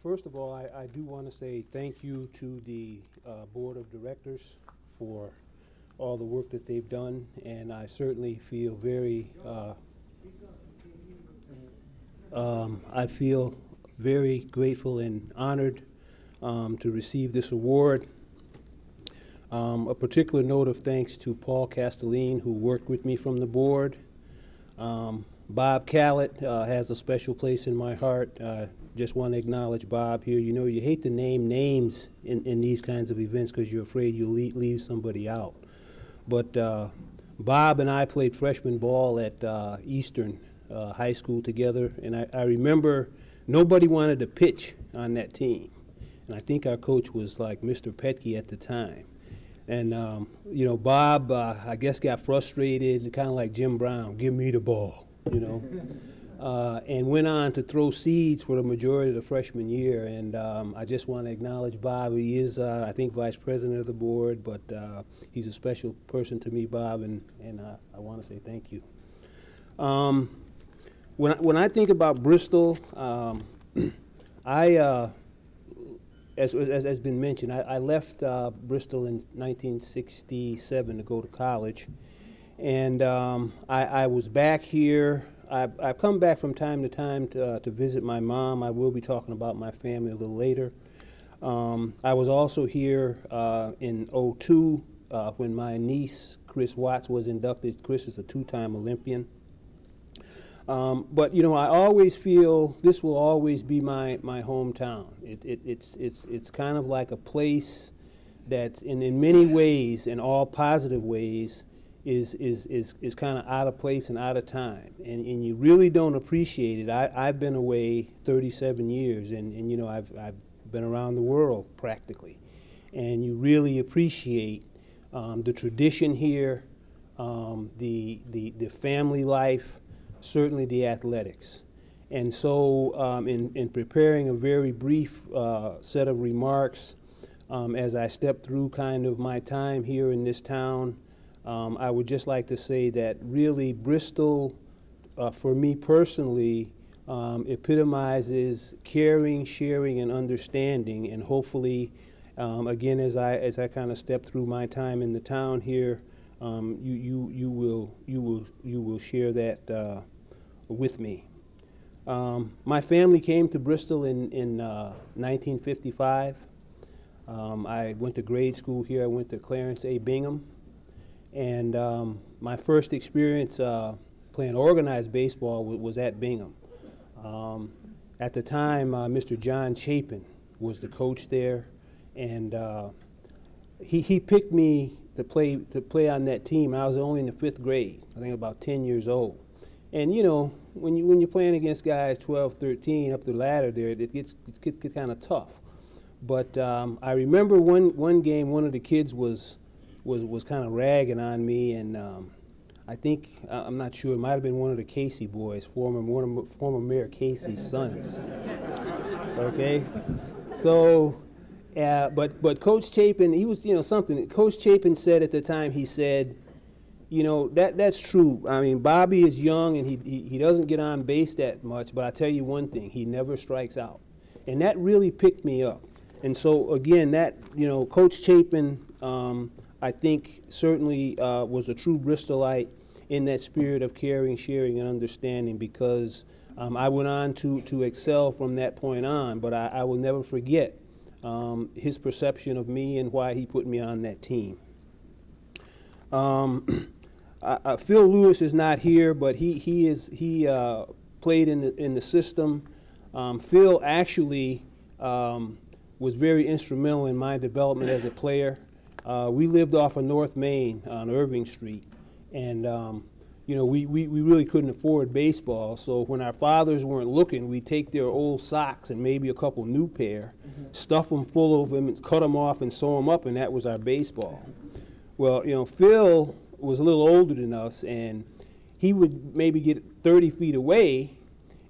First of all, I do want to say thank you to the Board of Directors for all the work that they've done, and I certainly feel I feel very grateful and honored to receive this award. A particular note of thanks to Paul Castelline, who worked with me from the board. Bob Callett has a special place in my heart. Just want to acknowledge Bob here. You know, you hate to name names in these kinds of events because you're afraid you'll leave somebody out. But Bob and I played freshman ball at Eastern High School together, and I remember nobody wanted to pitch on that team. And I think our coach was like Mr. Petke at the time. And, you know, Bob, I guess, got frustrated, kind of like Jim Brown, give me the ball, you know. And went on to throw seeds for the majority of the freshman year. And I just want to acknowledge Bob. He is, I think, vice president of the board, but he's a special person to me, Bob, and I want to say thank you. When I think about Bristol, as has been mentioned, I left Bristol in 1967 to go to college. And I was back here. I've come back from time to time to visit my mom. I will be talking about my family a little later. I was also here in '02 when my niece, Chris Watts, was inducted. Chris is a two-time Olympian. But, you know, I always feel this will always be my hometown. It's kind of like a place that's in many ways, in all positive ways, is kind of out of place and out of time, and you really don't appreciate it. I've been away 37 years, and you know, I've been around the world practically, and you really appreciate the tradition here, the family life, certainly the athletics. And so in preparing a very brief set of remarks as I step through kind of my time here in this town, I would just like to say that really Bristol, for me personally, epitomizes caring, sharing, and understanding. And hopefully, again, as I kind of step through my time in the town here, you will share that with me. My family came to Bristol in 1955. I went to grade school here. I went to Clarence A. Bingham. And my first experience playing organized baseball was at Bingham. At the time, Mr. John Chapin was the coach there, and he picked me to play on that team. I was only in the 5th grade, I think about 10 years old. And you know, when you're playing against guys 12, 13 up the ladder there, it gets kind of tough. But I remember one game, one of the kids was kind of ragging on me, and I think, I'm not sure, it might have been one of the Casey boys, former Mayor Casey's sons. Okay, so, but Coach Chapin, he was, you know, something. Coach Chapin said at the time, he said, you know, that's true. I mean, Bobby is young and he doesn't get on base that much, but I tell you one thing, he never strikes out, and that really picked me up. And so again, that, you know, Coach Chapin, I think certainly was a true Bristolite in that spirit of caring, sharing, and understanding, because I went on to excel from that point on, but I will never forget his perception of me and why he put me on that team. Phil Lewis is not here, but he played in the system. Phil actually was very instrumental in my development as a player. We lived off of North Main on Irving Street, and you know, we really couldn't afford baseball, so when our fathers weren't looking, we'd take their old socks and maybe a couple new pair, stuff them full of them, and cut them off and sew them up, and that was our baseball. Well, you know, Phil was a little older than us, and he would maybe get 30 feet away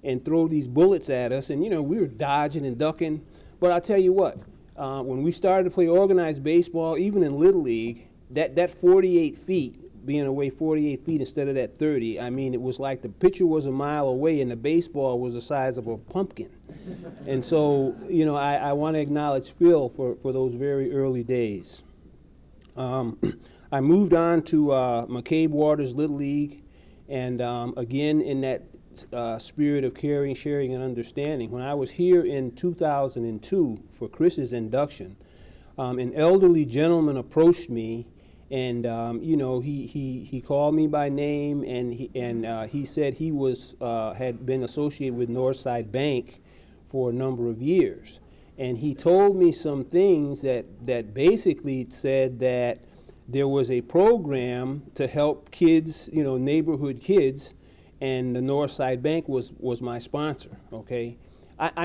and throw these bullets at us, and you know, we were dodging and ducking. But I'll tell you what, when we started to play organized baseball, even in Little League, that 48 feet being away 48 feet instead of that 30, I mean, it was like the pitcher was a mile away and the baseball was the size of a pumpkin. And so, you know, I want to acknowledge Phil for those very early days. I moved on to McCabe Waters Little League, and again, in that spirit of caring, sharing, and understanding, when I was here in 2002 for Chris's induction, an elderly gentleman approached me, and you know, he called me by name, and he said he was had been associated with Northside Bank for a number of years, and he told me some things that basically said that there was a program to help kids, you know, neighborhood kids, and the Northside Bank was my sponsor. Okay.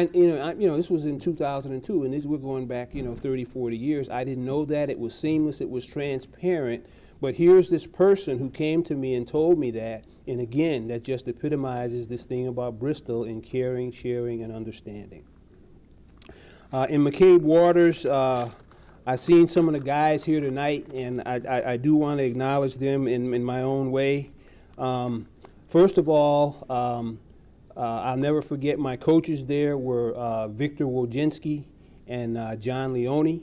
You know, this was in 2002, and we're going back, you know, 30, 40 years. I didn't know that. It was seamless. It was transparent. But here's this person who came to me and told me that, and again, that just epitomizes this thing about Bristol in caring, sharing, and understanding. In McCabe Waters, I've seen some of the guys here tonight, and I do want to acknowledge them in my own way. First of all, I'll never forget my coaches there were Victor Wojcinski and John Leone.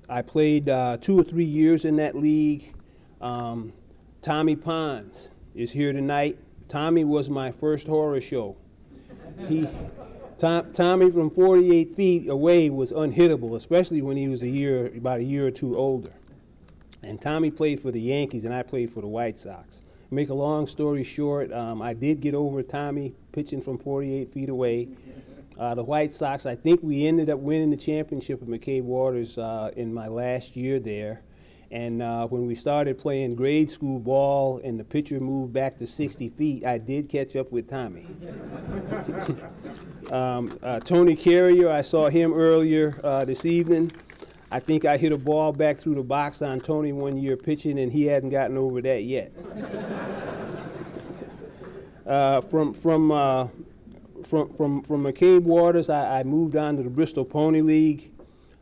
I played 2 or 3 years in that league. Tommy Pons is here tonight. Tommy was my first horror show. Tommy from 48 feet away was unhittable, especially when he was about a year or two older. And Tommy played for the Yankees, and I played for the White Sox. Make a long story short, I did get over Tommy pitching from 48 feet away. The White Sox, I think we ended up winning the championship at McCabe Waters in my last year there. And when we started playing grade school ball and the pitcher moved back to 60 feet, I did catch up with Tommy. Tony Carrier, I saw him earlier this evening. I think I hit a ball back through the box on Tony one year pitching, and he hadn't gotten over that yet. From McCabe Waters, I moved on to the Bristol Pony League.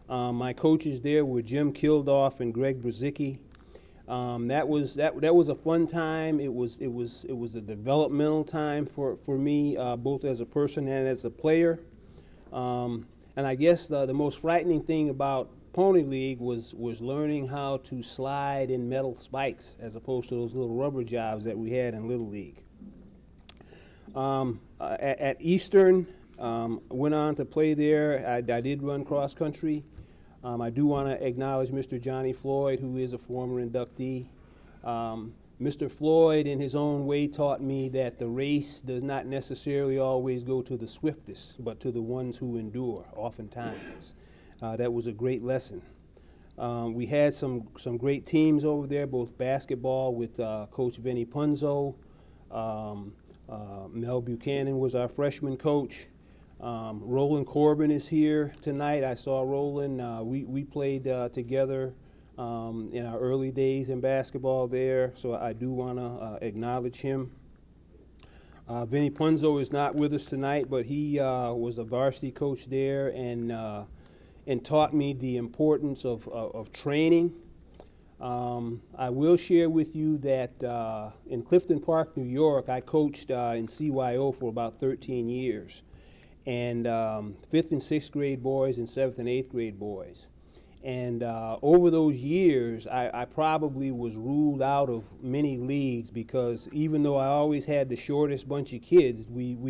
My coaches there were Jim Kildoff and Greg Brzezicki. That was a fun time. It was a developmental time for me, both as a person and as a player. And I guess the most frightening thing about Pony League was learning how to slide in metal spikes as opposed to those little rubber jobs that we had in Little League. At Eastern, went on to play there. I did run cross country. I do want to acknowledge Mr. Johnny Floyd, who is a former inductee. Mr. Floyd, in his own way, taught me that the race does not necessarily always go to the swiftest, but to the ones who endure, oftentimes. That was a great lesson. We had some great teams over there, both basketball with Coach Vinny Punzo. Mel Buchanan was our freshman coach. Roland Corbin is here tonight. I saw Roland. We played together in our early days in basketball there, so I do want to acknowledge him. Vinny Punzo is not with us tonight, but he was a varsity coach there and taught me the importance of training. I will share with you that in Clifton Park, New York, I coached in CYO for about 13 years. And 5th and 6th grade boys and 7th and 8th grade boys. And over those years, I probably was ruled out of many leagues because even though I always had the shortest bunch of kids, we were,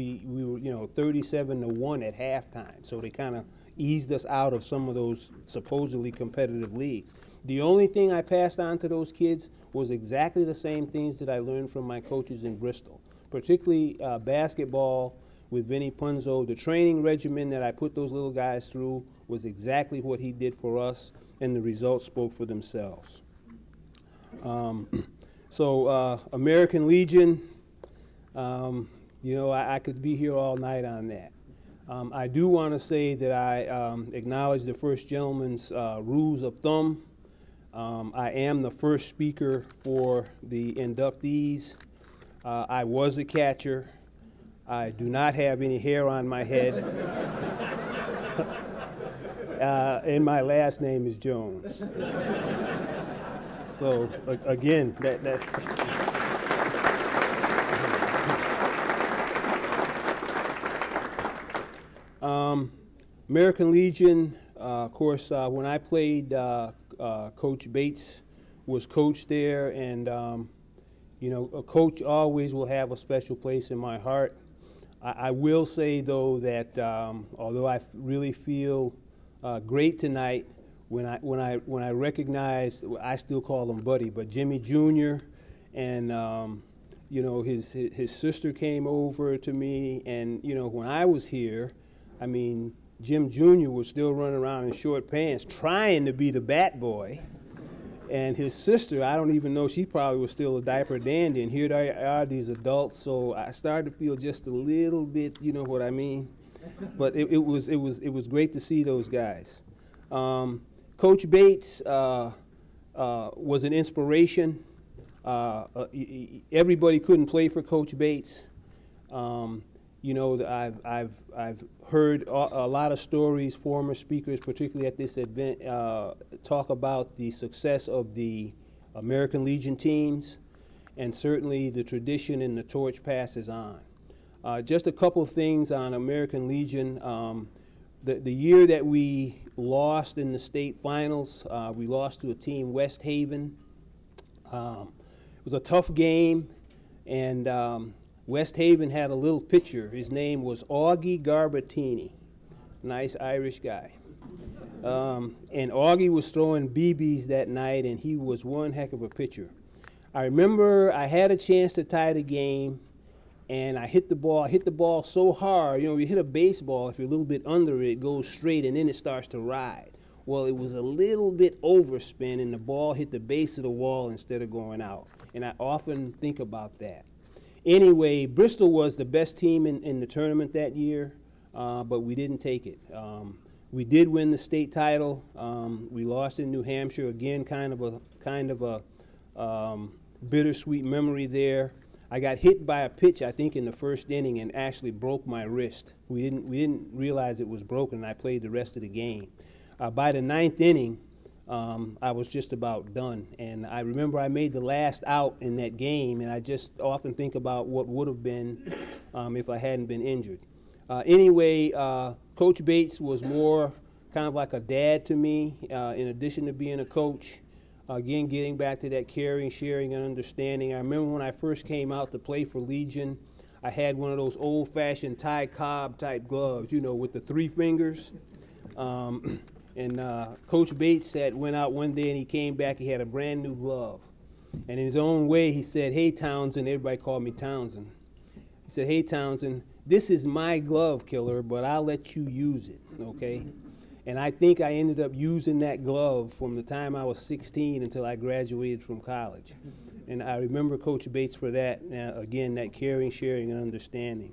you know, 37-1 at halftime. So they kind of eased us out of some of those supposedly competitive leagues. The only thing I passed on to those kids was exactly the same things that I learned from my coaches in Bristol, particularly basketball with Vinny Punzo. The training regimen that I put those little guys through was exactly what he did for us, and the results spoke for themselves. American Legion, you know, I could be here all night on that. I do want to say that I acknowledge the first gentleman's rules of thumb. I am the first speaker for the inductees. I was a catcher. I do not have any hair on my head. And my last name is Jones. So again, American Legion, of course, when I played, Coach Bates was coach there, and you know, a coach always will have a special place in my heart. I will say, though, that although I really feel great tonight, when I recognize, I still call him Buddy, but Jimmy Jr. and you know, his sister came over to me, and you know, when I was here, I mean, Jim Jr. was still running around in short pants trying to be the bat boy. And his sister, I don't even know, she probably was still a diaper dandy. And here they are, these adults. So I started to feel just a little bit, you know what I mean? But it was great to see those guys. Coach Bates was an inspiration. Everybody couldn't play for Coach Bates. You know, I've heard a lot of stories, former speakers, particularly at this event, talk about the success of the American Legion teams, and certainly the tradition and the torch passes on. Just a couple of things on American Legion. The year that we lost in the state finals, we lost to a team, West Haven. It was a tough game, and West Haven had a little pitcher. His name was Augie Garbatini, nice Irish guy. And Augie was throwing BBs that night, and he was one heck of a pitcher. I remember I had a chance to tie the game, and I hit the ball so hard. You know, you hit a baseball, if you're a little bit under it, it goes straight, and then it starts to ride. Well, it was a little bit overspin, and the ball hit the base of the wall instead of going out. And I often think about that. Anyway, Bristol was the best team in the tournament that year, but we didn't take it. We did win the state title. We lost in New Hampshire. Again, kind of a bittersweet memory there. I got hit by a pitch, I think, in the first inning, and actually broke my wrist. We didn't realize it was broken, and I played the rest of the game. By the ninth inning, I was just about done. And I remember I made the last out in that game, and I just often think about what would have been if I hadn't been injured. Anyway, Coach Bates was more kind of like a dad to me, in addition to being a coach. Again, getting back to that caring, sharing, and understanding. I remember when I first came out to play for Legion, I had one of those old-fashioned Ty Cobb type gloves, you know, with the 3 fingers. And Coach Bates went out one day and he came back, he had a brand new glove. And in his own way, he said, "Hey, Townsend," everybody called me Townsend. He said, "Hey, Townsend, this is my glove, killer, but I'll let you use it, okay?" And I think I ended up using that glove from the time I was 16 until I graduated from college. And I remember Coach Bates for that, again, that caring, sharing, and understanding.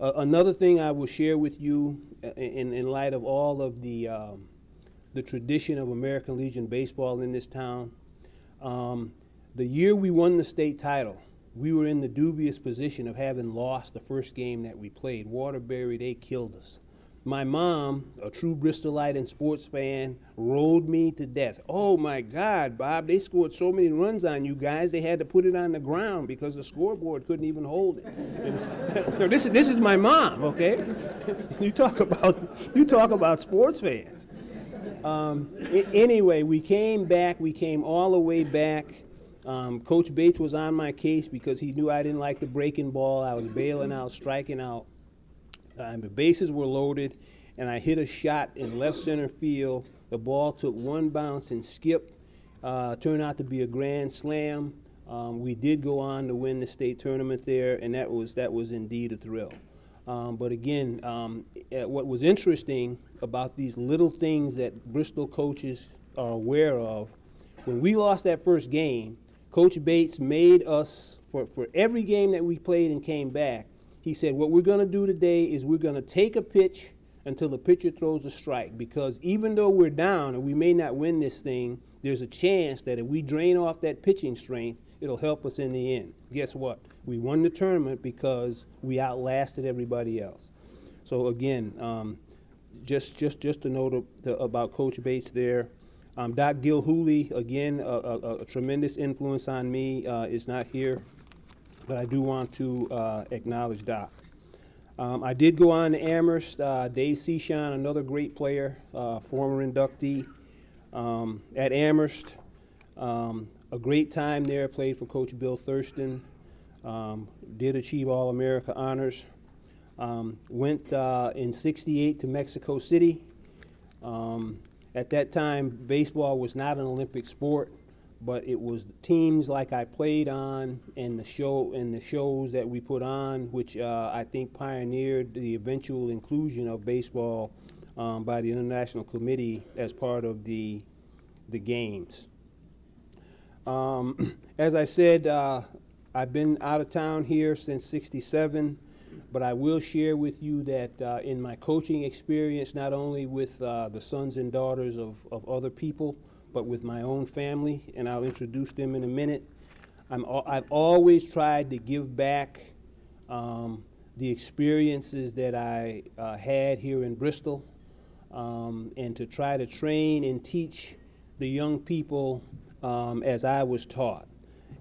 Another thing I will share with you in light of all of the tradition of American Legion baseball in this town. The year we won the state title, we were in the dubious position of having lost the first game that we played. Waterbury, they killed us. My mom, a true Bristolite and sports fan, rolled me to death. "Oh my God, Bob, they scored so many runs on you guys, they had to put it on the ground because the scoreboard couldn't even hold it." You know? No, this is my mom, okay? You talk about sports fans. Anyway, we came back. We came all the way back. Coach Bates was on my case because he knew I didn't like the breaking ball. I was bailing out, striking out. The bases were loaded, and I hit a shot in left center field. The ball took one bounce and skipped. Turned out to be a grand slam. We did go on to win the state tournament there, and that was indeed a thrill. But again, what was interesting about these little things that Bristol coaches are aware of, when we lost that first game, Coach Bates made us, for every game that we played and came back, he said, "What we're going to do today is we're going to take a pitch until the pitcher throws a strike, because even though we're down and we may not win this thing, there's a chance that if we drain off that pitching strength, it'll help us in the end." Guess what? We won the tournament because we outlasted everybody else. So again, just a note about Coach Bates there. Doc Gilhooly, again, a tremendous influence on me, is not here, but I do want to acknowledge Doc. I did go on to Amherst. Dave Cichon, another great player, former inductee at Amherst. A great time there, played for Coach Bill Thurston, did achieve All-America honors. Went in '68 to Mexico City. At that time, baseball was not an Olympic sport, but it was teams like I played on and the shows that we put on, which I think pioneered the eventual inclusion of baseball by the International Committee as part of the games. As I said, I've been out of town here since '67. But I will share with you that in my coaching experience, not only with the sons and daughters of other people, but with my own family, and I'll introduce them in a minute, I've always tried to give back the experiences that I had here in Bristol, and to try to train and teach the young people as I was taught.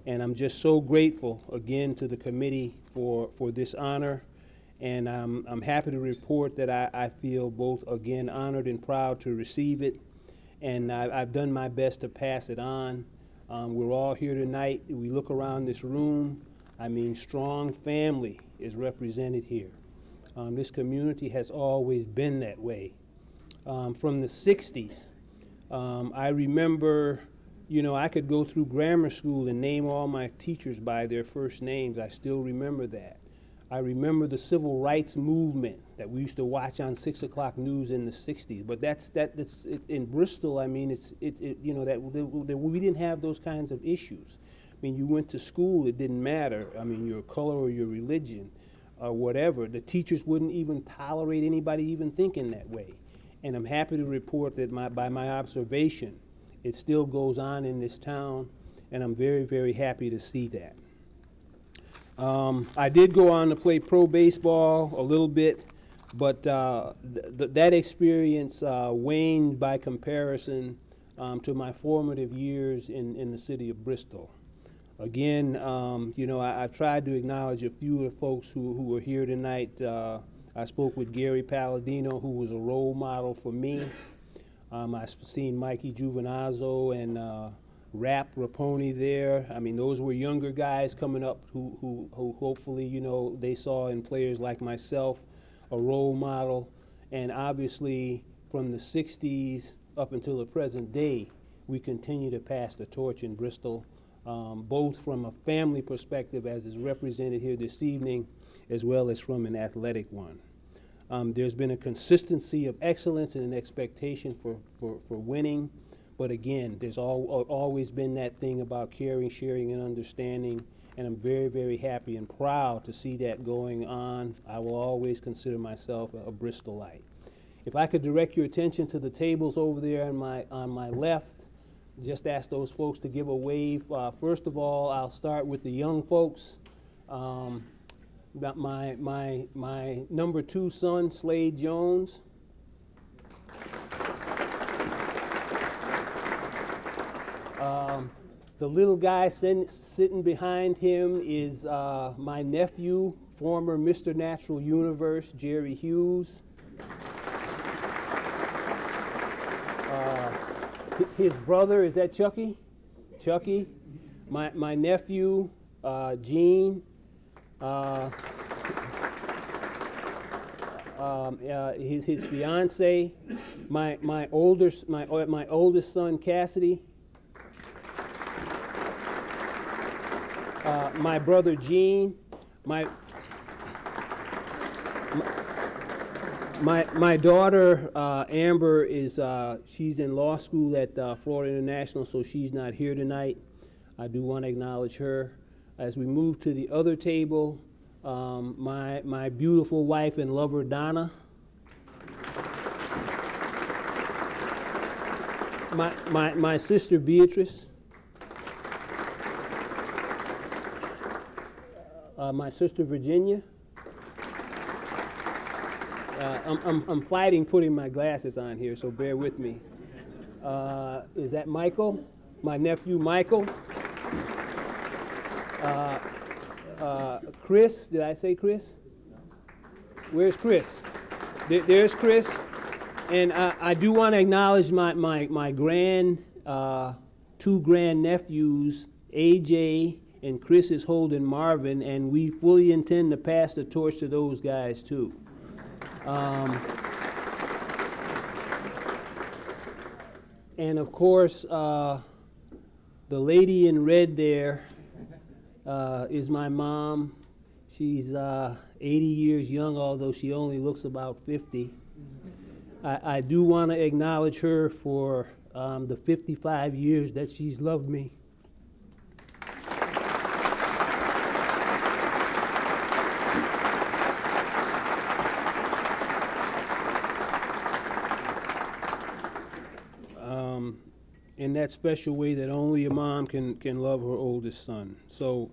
And I'm just so grateful, again, to the committee for this honor. And I'm happy to report that I feel both, again, honored and proud to receive it. And I've done my best to pass it on. We're all here tonight. We look around this room. I mean, strong family is represented here. This community has always been that way. From the '60s, I remember, you know, I could go through grammar school and name all my teachers by their first names. I still remember that. I remember the civil rights movement that we used to watch on 6 o'clock news in the '60s. But that's in Bristol. I mean, you know, that we didn't have those kinds of issues. I mean, you went to school, it didn't matter. I mean, your color or your religion or whatever. The teachers wouldn't even tolerate anybody even thinking that way. And I'm happy to report that by my observation, it still goes on in this town, and I'm very, very happy to see that. I did go on to play pro baseball a little bit, but that experience waned by comparison to my formative years in the city of Bristol. Again, you know, I've tried to acknowledge a few of the folks who are here tonight. I spoke with Gary Palladino, who was a role model for me. I've seen Mikey Juvenazzo and Rap Raponi there. I mean, those were younger guys coming up who hopefully, you know, they saw in players like myself a role model. And obviously, from the '60s up until the present day, we continue to pass the torch in Bristol, both from a family perspective, as is represented here this evening, as well as from an athletic one. There's been a consistency of excellence and an expectation for winning. But again, there's always been that thing about caring, sharing, and understanding, and I'm very, very happy and proud to see that going on. I will always consider myself a Bristolite. If I could direct your attention to the tables over there on my left, just ask those folks to give a wave. First of all, I'll start with the young folks. My number 2 son, Slade Jones. The little guy sitting behind him is my nephew, former Mr. Natural Universe, Jerry Hughes. His brother, is that Chucky? Chucky. My nephew, Gene. His fiance. My oldest son, Cassidy. My brother Gene, my daughter Amber is she's in law school at Florida International, so she's not here tonight. I do want to acknowledge her. As we move to the other table, my beautiful wife and lover Donna. My sister Beatrice. My sister Virginia. I'm fighting putting my glasses on here, so bear with me. Is that Michael? My nephew Michael. Chris, did I say Chris? Where's Chris? There's Chris. And I do want to acknowledge my two grand nephews, AJ and Chris is holding Marvin, and we fully intend to pass the torch to those guys too. And of course, the lady in red there is my mom. She's 80 years young, although she only looks about 50. I do want to acknowledge her for the 55 years that she's loved me. In that special way that only a mom can love her oldest son. So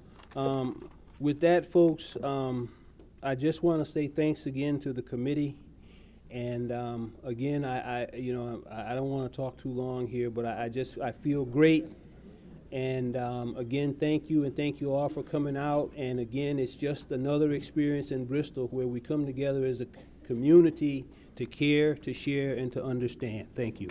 with that, folks, I just want to say thanks again to the committee. And again, I don't want to talk too long here, but I feel great. And again, thank you, and thank you all for coming out. And again, it's just another experience in Bristol where we come together as a community to care, to share, and to understand. Thank you.